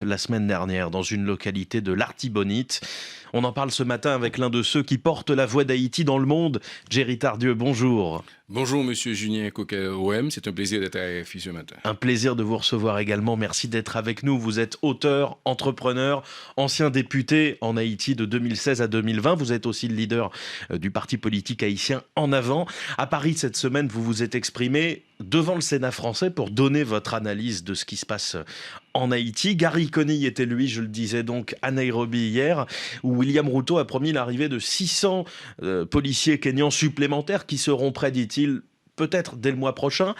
la semaine dernière dans une localité de l'Artibonite. On en parle ce matin avec l'un de ceux qui portent la voix d'Haïti dans le monde. Jerry Tardieu, bonjour. Bonjour Monsieur Julien Coquet-OM, c'est un plaisir d'être à RFI ce matin. Un plaisir de vous recevoir également. Merci d'être avec nous. Vous êtes auteur, entrepreneur, ancien député en Haïti de 2016 à 2020. Vous êtes aussi le leader du parti politique haïtien En Avant. À Paris cette semaine, vous vous êtes exprimé devant le Sénat français pour donner votre analyse de ce qui se passe en Haïti. Gary Conille était lui, je le disais donc, à Nairobi hier, où William Ruto a promis l'arrivée de 600 policiers kenyans supplémentaires qui seront prêts, dit-il, peut-être dès le mois prochain.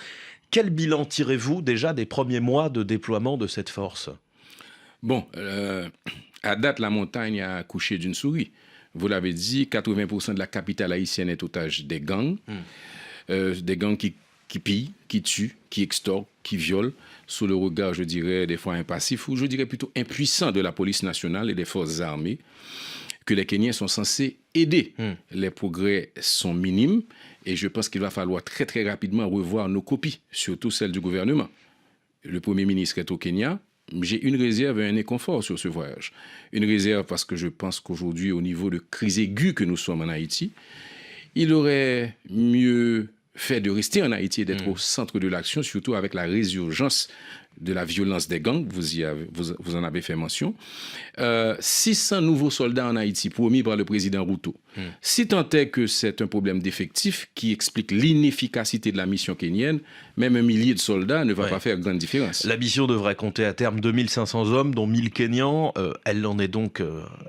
Quel bilan tirez-vous déjà des premiers mois de déploiement de cette force ? Bon, à date, la montagne a accouché d'une souris. Vous l'avez dit, 80% de la capitale haïtienne est otage des gangs. Des gangs qui pillent, qui tuent, qui extorquent, qui violent, sous le regard, je dirais, des fois impassif, ou je dirais plutôt impuissant de la police nationale et des forces armées, que les Kenyans sont censés aider. Les progrès sont minimes et je pense qu'il va falloir très très rapidement revoir nos copies, surtout celles du gouvernement. Le Premier ministre est au Kenya. J'ai une réserve et un inconfort sur ce voyage. Une réserve parce que je pense qu'aujourd'hui, au niveau de crise aiguë que nous sommes en Haïti, il aurait mieux fait de rester en Haïti et d'être au centre de l'action, surtout avec la résurgence de la violence des gangs, vous en avez fait mention. 600 nouveaux soldats en Haïti promis par le président Ruto. Si tant est que c'est un problème d'effectif qui explique l'inefficacité de la mission kenyenne, même 1 millier de soldats ne va pas faire grande différence. La mission devrait compter à terme 2500 hommes, dont 1000 Kenyans. Elle n'en est donc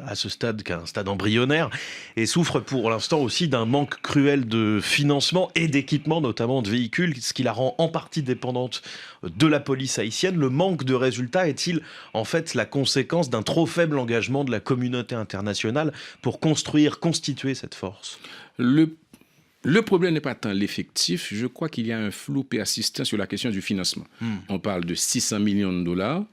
à ce stade qu'un stade embryonnaire et souffre pour l'instant aussi d'un manque cruel de financement et d'équipement, notamment de véhicules, ce qui la rend en partie dépendante de la police haïtienne. Le manque de résultats est-il en fait la conséquence d'un trop faible engagement de la communauté internationale pour constituer cette force ? Le problème n'est pas tant l'effectif, je crois qu'il y a un flou persistant sur la question du financement. On parle de 600 millions de dollars,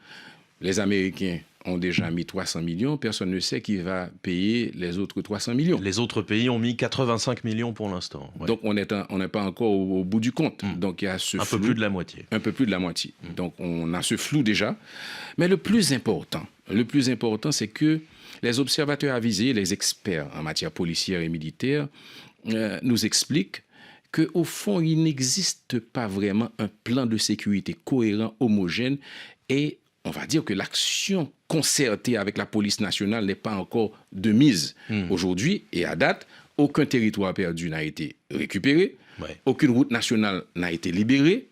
les Américains ont déjà mis 300 millions, personne ne sait qui va payer les autres 300 millions. Les autres pays ont mis 85 millions pour l'instant. Ouais. Donc on n'est pas encore au bout du compte. Donc il y a ce flou. Un peu plus de la moitié. Un peu plus de la moitié. Donc on a ce flou déjà. Mais le plus important, c'est que les observateurs avisés, les experts en matière policière et militaire, nous expliquent qu'au fond, il n'existe pas vraiment un plan de sécurité cohérent, homogène, et on va dire que l'action concertée avec la police nationale n'est pas encore de mise. Aujourd'hui, et à date, aucun territoire perdu n'a été récupéré, aucune route nationale n'a été libérée,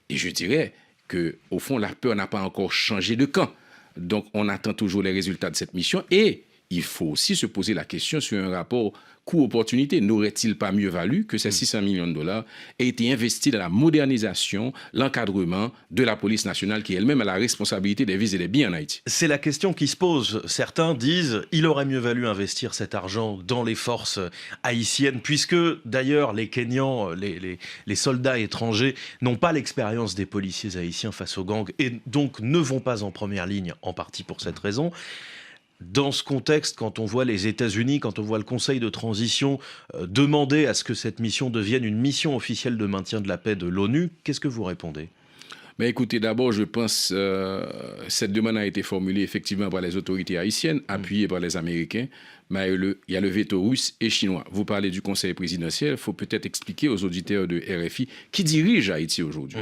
et je dirais qu'au fond, la peur n'a pas encore changé de camp. Donc, on attend toujours les résultats de cette mission, et il faut aussi se poser la question sur un rapport coût-opportunité. N'aurait-il pas mieux valu que ces 600 millions de dollars aient été investis dans la modernisation, l'encadrement de la police nationale qui elle-même a la responsabilité des vies et des biens en Haïti ? C'est la question qui se pose. Certains disent il aurait mieux valu investir cet argent dans les forces haïtiennes, puisque d'ailleurs les Kenyans, les soldats étrangers n'ont pas l'expérience des policiers haïtiens face aux gangs et donc ne vont pas en première ligne, en partie pour cette raison. Dans ce contexte, quand on voit les États-Unis, quand on voit le Conseil de transition demander à ce que cette mission devienne une mission officielle de maintien de la paix de l'ONU, qu'est-ce que vous répondez ? Mais écoutez, d'abord, je pense cette demande a été formulée effectivement par les autorités haïtiennes, appuyées par les Américains, mais il y a le veto russe et chinois. Vous parlez du Conseil présidentiel, il faut peut-être expliquer aux auditeurs de RFI qui dirige Haïti aujourd'hui.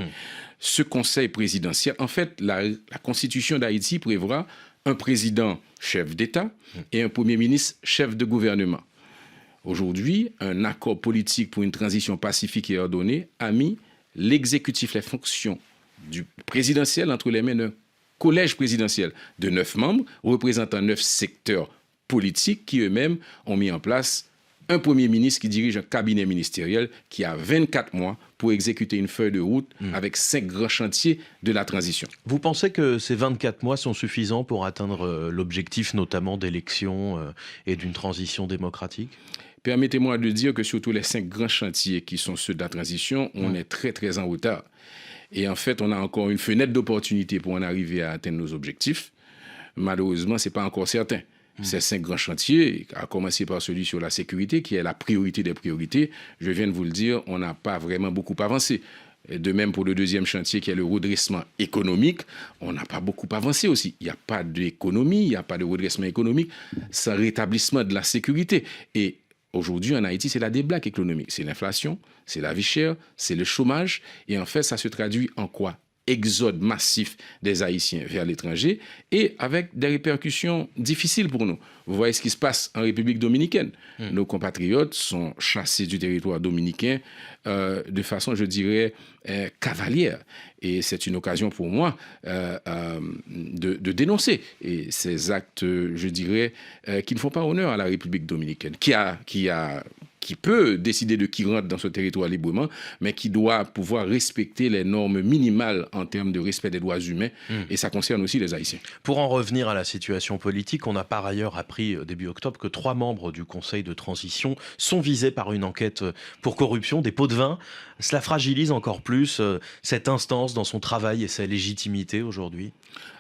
Ce Conseil présidentiel, en fait, la Constitution d'Haïti prévoit un président chef d'État et un premier ministre chef de gouvernement. Aujourd'hui, un accord politique pour une transition pacifique et ordonnée a mis l'exécutif, les fonctions du présidentiel entre les mains d'un collège présidentiel de 9 membres représentant 9 secteurs politiques qui eux-mêmes ont mis en place un premier ministre qui dirige un cabinet ministériel qui a 24 mois pour exécuter une feuille de route avec 5 grands chantiers de la transition. Vous pensez que ces 24 mois sont suffisants pour atteindre l'objectif notamment d'élections et d'une transition démocratique ? Permettez-moi de dire que sur tous les 5 grands chantiers qui sont ceux de la transition, on est très très en retard. Et en fait, on a encore une fenêtre d'opportunité pour en arriver à atteindre nos objectifs. Malheureusement, ce n'est pas encore certain. Ces 5 grands chantiers, à commencer par celui sur la sécurité, qui est la priorité des priorités, je viens de vous le dire, on n'a pas vraiment beaucoup avancé. Et de même pour le deuxième chantier qui est le redressement économique, on n'a pas beaucoup avancé aussi. Il n'y a pas d'économie, il n'y a pas de redressement économique sans rétablissement de la sécurité. Et aujourd'hui, en Haïti, c'est la débâcle économique. C'est l'inflation, c'est la vie chère, c'est le chômage. Et en fait, ça se traduit en quoi? Exode massif des Haïtiens vers l'étranger et avec des répercussions difficiles pour nous. Vous voyez ce qui se passe en République dominicaine. Nos compatriotes sont chassés du territoire dominicain de façon, je dirais, cavalière. Et c'est une occasion pour moi de dénoncer ces actes, je dirais, qui ne font pas honneur à la République dominicaine, qui peut décider de qui rentre dans ce territoire librement, mais qui doit pouvoir respecter les normes minimales en termes de respect des droits humains. Et ça concerne aussi les Haïtiens. Pour en revenir à la situation politique, on a par ailleurs appris début octobre que 3 membres du Conseil de transition sont visés par une enquête pour corruption, des pots de vin. Cela fragilise encore plus cette instance dans son travail et sa légitimité aujourd'hui.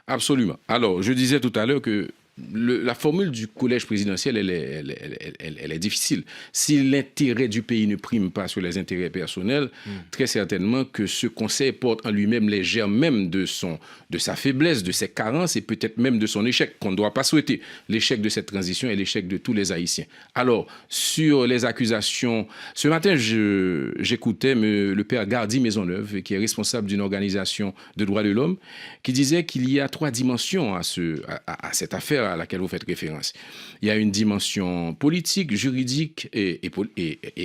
Absolument. Alors, je disais tout à l'heure que la formule du collège présidentiel, elle est difficile. Si l'intérêt du pays ne prime pas sur les intérêts personnels, très certainement que ce conseil porte en lui-même les germes même de sa faiblesse, de ses carences et peut-être même de son échec, qu'on ne doit pas souhaiter. L'échec de cette transition et l'échec de tous les Haïtiens. Alors, sur les accusations, ce matin, j'écoutais le père Gardy Maisonneuve, qui est responsable d'une organisation de droits de l'homme, qui disait qu'il y a 3 dimensions à cette affaire à laquelle vous faites référence. Il y a une dimension politique, juridique et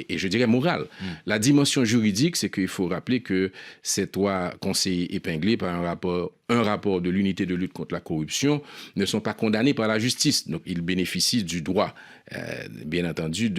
je dirais morale. La dimension juridique, c'est qu'il faut rappeler que ces 3 conseillers épinglés par un rapport de l'unité de lutte contre la corruption ne sont pas condamnés par la justice. Donc, ils bénéficient du droit, bien entendu,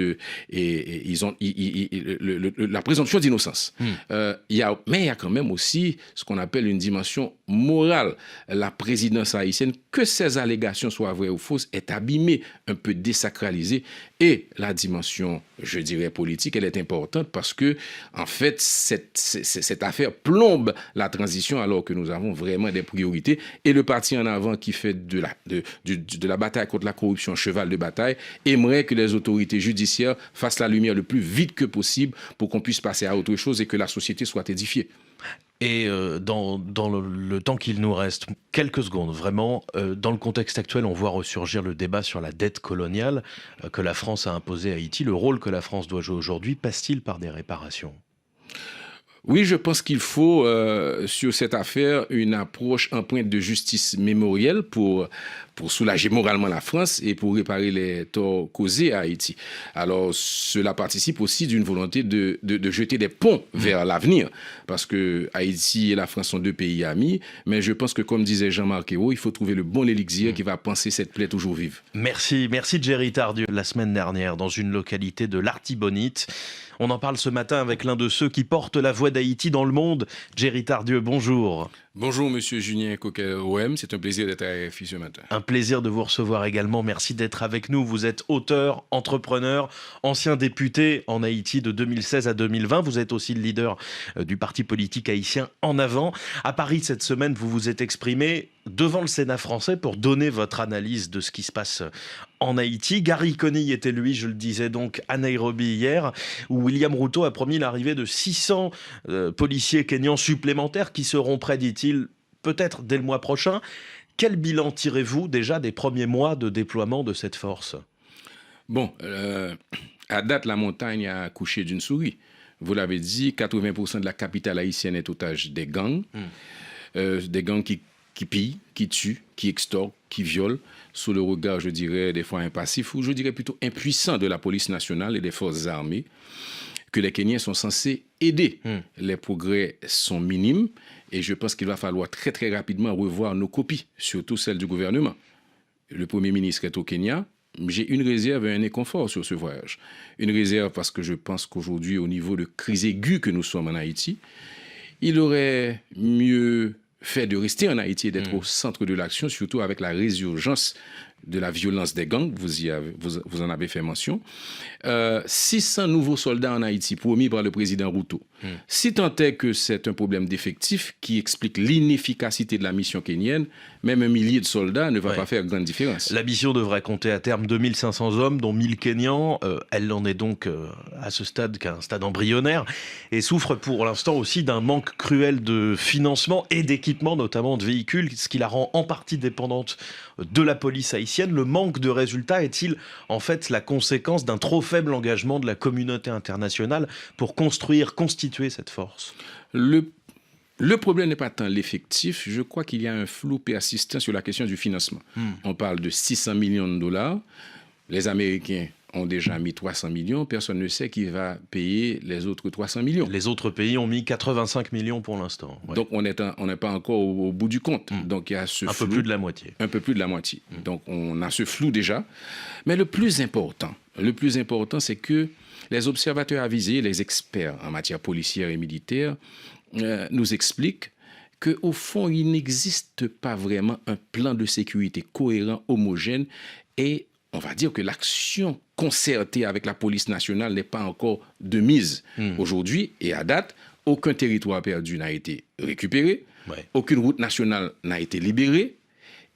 ils ont la présomption d'innocence. Mais il y a quand même aussi ce qu'on appelle une dimension morale. La présidence haïtienne, que ces allégations soient vraies ou fausses, est abîmée, un peu désacralisée. Et la dimension, je dirais, politique, elle est importante parce que, en fait, cette affaire plombe la transition alors que nous avons vraiment des priorités. Et le parti en avant qui fait de la bataille contre la corruption cheval de bataille aimerait que les autorités judiciaires fassent la lumière le plus vite que possible pour qu'on puisse passer à autre chose et que la société soit édifiée. Et dans le temps qu'il nous reste, quelques secondes, vraiment, dans le contexte actuel, on voit ressurgir le débat sur la dette coloniale que la France a imposée à Haïti. Le rôle que la France doit jouer aujourd'hui passe-t-il par des réparations ? Oui, je pense qu'il faut, sur cette affaire, une approche empreinte de justice mémorielle pour soulager moralement la France et pour réparer les torts causés à Haïti. Alors, cela participe aussi d'une volonté de jeter des ponts vers l'avenir, parce que Haïti et la France sont 2 pays amis, mais je pense que, comme disait Jean-Marc Ayrault, il faut trouver le bon élixir qui va panser cette plaie toujours vive. Merci Jerry Tardieu. La semaine dernière, dans une localité de l'Artibonite, on en parle ce matin avec l'un de ceux qui portent la voix d'Haïti dans le monde. Jerry Tardieu, bonjour. Bonjour, monsieur Julien Coquet-OM. C'est un plaisir d'être à RFI ce matin. Un plaisir de vous recevoir également. Merci d'être avec nous. Vous êtes auteur, entrepreneur, ancien député en Haïti de 2016 à 2020. Vous êtes aussi le leader du parti politique haïtien En Avant. À Paris, cette semaine, vous vous êtes exprimé devant le Sénat français pour donner votre analyse de ce qui se passe en Haïti. Gary Conille était, lui, je le disais donc, à Nairobi hier, où William Ruto a promis l'arrivée de 600 policiers kenyans supplémentaires qui seront prêts, dit-il, peut-être dès le mois prochain. Quel bilan tirez-vous déjà des premiers mois de déploiement de cette force ? Bon, à date, la montagne a accouché d'une souris. Vous l'avez dit, 80% de la capitale haïtienne est otage des gangs. Des gangs qui pillent, qui tuent, qui extorquent, qui violent, sous le regard, je dirais, des fois impassif, ou je dirais plutôt impuissant de la police nationale et des forces armées, que les Kenyans sont censés aider. Les progrès sont minimes et je pense qu'il va falloir très très rapidement revoir nos copies, surtout celles du gouvernement. Le Premier ministre est au Kenya. J'ai une réserve et un inconfort sur ce voyage. Une réserve parce que je pense qu'aujourd'hui, au niveau de crise aiguë que nous sommes en Haïti, il aurait mieux fait de rester en Haïti et d'être au centre de l'action, surtout avec la résurgence de la violence des gangs, vous en avez fait mention. 600 nouveaux soldats en Haïti promis par le président Ruto. Si tant est que c'est un problème d'effectif qui explique l'inefficacité de la mission kenyenne, même 1 millier de soldats ne va pas faire grande différence. La mission devrait compter à terme 2500 hommes, dont 1000 Kenyans. Elle n'en est donc à ce stade qu'un stade embryonnaire et souffre pour l'instant aussi d'un manque cruel de financement et d'équipement, notamment de véhicules, ce qui la rend en partie dépendante de la police haïtienne. Le manque de résultats est-il en fait la conséquence d'un trop faible engagement de la communauté internationale pour constituer cette force? Le problème n'est pas tant l'effectif, je crois qu'il y a un flou persistant sur la question du financement. On parle de 600 millions de dollars, les Américains ont déjà mis 300 millions, personne ne sait qui va payer les autres 300 millions. Les autres pays ont mis 85 millions pour l'instant. Ouais. Donc on n'est pas encore au bout du compte. Donc il y a ce flou. Un peu plus de la moitié. Un peu plus de la moitié. Donc on a ce flou déjà. Mais le plus important, c'est que les observateurs avisés, les experts en matière policière et militaire nous expliquent qu'au fond, il n'existe pas vraiment un plan de sécurité cohérent, homogène, et on va dire que l'action concertée avec la police nationale n'est pas encore de mise. Aujourd'hui, et à date, aucun territoire perdu n'a été récupéré, aucune route nationale n'a été libérée,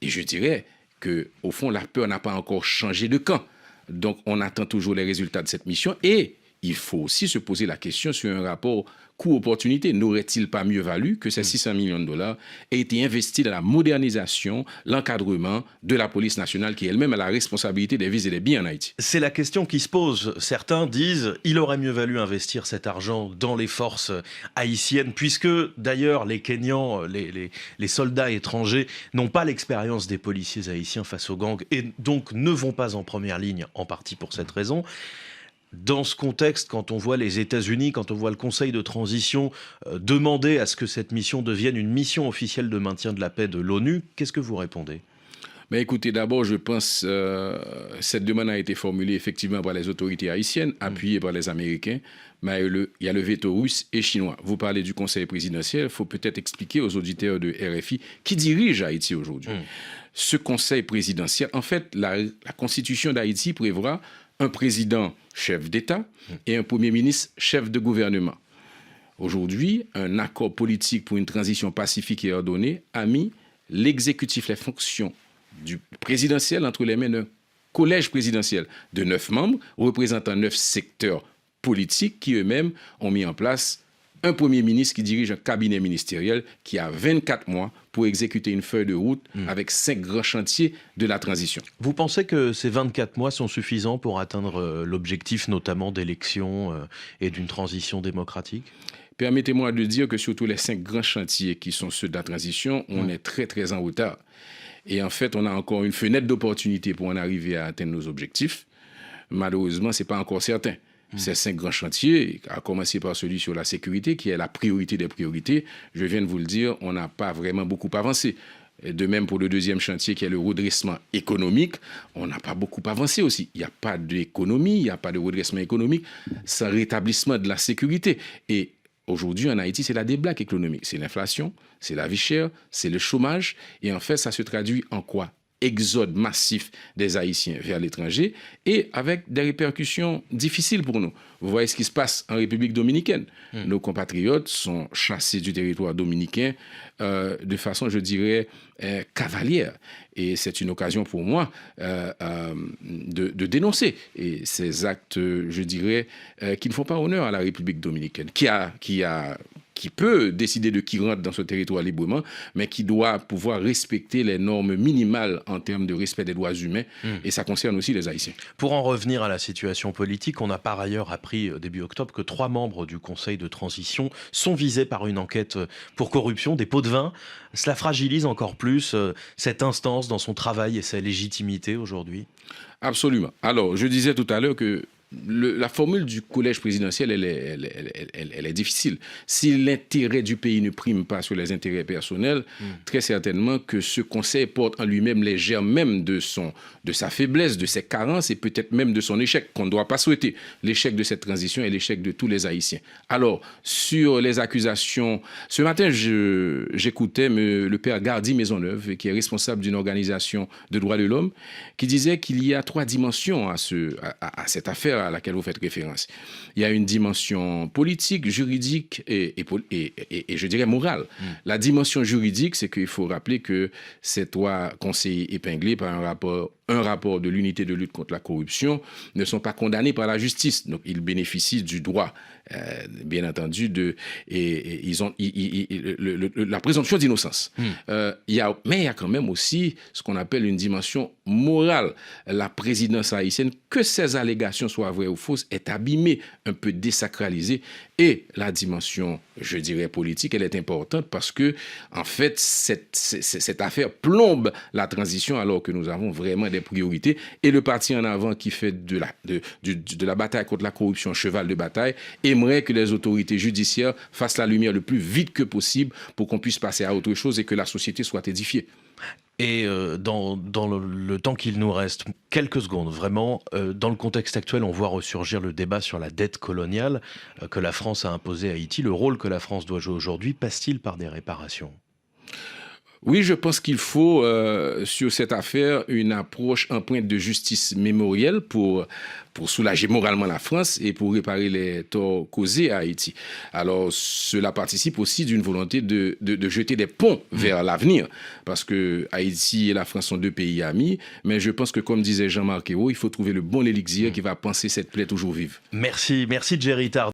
et je dirais qu'au fond, la peur n'a pas encore changé de camp. Donc, on attend toujours les résultats de cette mission, et il faut aussi se poser la question sur un rapport coût-opportunité. N'aurait-il pas mieux valu que ces 600 millions de dollars aient été investis dans la modernisation, l'encadrement de la police nationale qui elle-même a la responsabilité des vies et des biens en Haïti? C'est la question qui se pose. Certains disent il aurait mieux valu investir cet argent dans les forces haïtiennes, puisque d'ailleurs les Kenyans, les soldats étrangers n'ont pas l'expérience des policiers haïtiens face aux gangs et donc ne vont pas en première ligne, en partie pour cette raison. Dans ce contexte, quand on voit les États-Unis, quand on voit le Conseil de transition demander à ce que cette mission devienne une mission officielle de maintien de la paix de l'ONU, qu'est-ce que vous répondez? Mais écoutez, d'abord, je pense que cette demande a été formulée effectivement par les autorités haïtiennes, appuyées par les Américains, mais il y a le veto russe et chinois. Vous parlez du Conseil présidentiel, il faut peut-être expliquer aux auditeurs de RFI qui dirige Haïti aujourd'hui. Ce Conseil présidentiel, en fait, la Constitution d'Haïti prévoit un président chef d'État et un premier ministre chef de gouvernement. Aujourd'hui, un accord politique pour une transition pacifique et ordonnée a mis l'exécutif, les fonctions du présidentiel entre les mains d'un collège présidentiel de 9 membres représentant 9 secteurs politiques qui eux-mêmes ont mis en place un premier ministre qui dirige un cabinet ministériel qui a 24 mois pour exécuter une feuille de route avec 5 grands chantiers de la transition. Vous pensez que ces 24 mois sont suffisants pour atteindre l'objectif notamment d'élections et d'une transition démocratique? Permettez-moi de dire que sur tous les 5 grands chantiers qui sont ceux de la transition, on est très très en retard. Et en fait, on a encore une fenêtre d'opportunité pour en arriver à atteindre nos objectifs. Malheureusement, ce n'est pas encore certain. Ces 5 grands chantiers, à commencer par celui sur la sécurité, qui est la priorité des priorités, je viens de vous le dire, on n'a pas vraiment beaucoup avancé. Et de même pour le deuxième chantier, qui est le redressement économique, on n'a pas beaucoup avancé aussi. Il n'y a pas d'économie, il n'y a pas de redressement économique sans rétablissement de la sécurité. Et aujourd'hui, en Haïti, c'est la débâcle économique. C'est l'inflation, c'est la vie chère, c'est le chômage. Et en fait, ça se traduit en quoi? Exode massif des Haïtiens vers l'étranger et avec des répercussions difficiles pour nous. Vous voyez ce qui se passe en République dominicaine. Nos compatriotes sont chassés du territoire dominicain de façon, je dirais, cavalière. Et c'est une occasion pour moi de dénoncer et ces actes, je dirais, qui ne font pas honneur à la République dominicaine, qui peut décider de qui rentre dans ce territoire librement, mais qui doit pouvoir respecter les normes minimales en termes de respect des droits humains. Et ça concerne aussi les Haïtiens. Pour en revenir à la situation politique, on a par ailleurs appris début octobre que 3 membres du Conseil de transition sont visés par une enquête pour corruption, des pots de vin. Cela fragilise encore plus cette instance dans son travail et sa légitimité aujourd'hui? Absolument. Alors, je disais tout à l'heure que la formule du collège présidentiel, elle est difficile. Si l'intérêt du pays ne prime pas sur les intérêts personnels, très certainement que ce conseil porte en lui-même les germes même de sa faiblesse, de ses carences et peut-être même de son échec, qu'on ne doit pas souhaiter. L'échec de cette transition et l'échec de tous les Haïtiens. Alors, sur les accusations, ce matin, j'écoutais le père Gardy Maisonneuve, qui est responsable d'une organisation de droits de l'homme, qui disait qu'il y a 3 dimensions à cette affaire à laquelle vous faites référence. Il y a une dimension politique, juridique et je dirais morale. La dimension juridique, c'est qu'il faut rappeler que ces 3 conseillers épinglés par un rapport de l'unité de lutte contre la corruption ne sont pas condamnés par la justice. Donc, ils bénéficient du droit, bien entendu, et ils ont la présomption d'innocence. Mais il y a quand même aussi ce qu'on appelle une dimension morale. La présidence haïtienne, que ces allégations soient vraies ou fausses, est abîmée, un peu désacralisée. Et la dimension, je dirais, politique, elle est importante parce que, en fait, cette affaire plombe la transition alors que nous avons vraiment des priorités. Et le parti en avant qui fait de la bataille contre la corruption cheval de bataille aimerait que les autorités judiciaires fassent la lumière le plus vite que possible pour qu'on puisse passer à autre chose et que la société soit édifiée. Et dans le temps qu'il nous reste, quelques secondes, vraiment, dans le contexte actuel, on voit ressurgir le débat sur la dette coloniale que la France a imposée à Haïti. Le rôle que la France doit jouer aujourd'hui passe-t-il par des réparations ? Oui, je pense qu'il faut, sur cette affaire, une approche empreinte de justice mémorielle pour soulager moralement la France et pour réparer les torts causés à Haïti. Alors, cela participe aussi d'une volonté de jeter des ponts vers l'avenir, parce que Haïti et la France sont 2 pays amis, mais je pense que, comme disait Jean-Marc Ayrault, il faut trouver le bon élixir qui va panser cette plaie toujours vive. Merci Jerry Tard.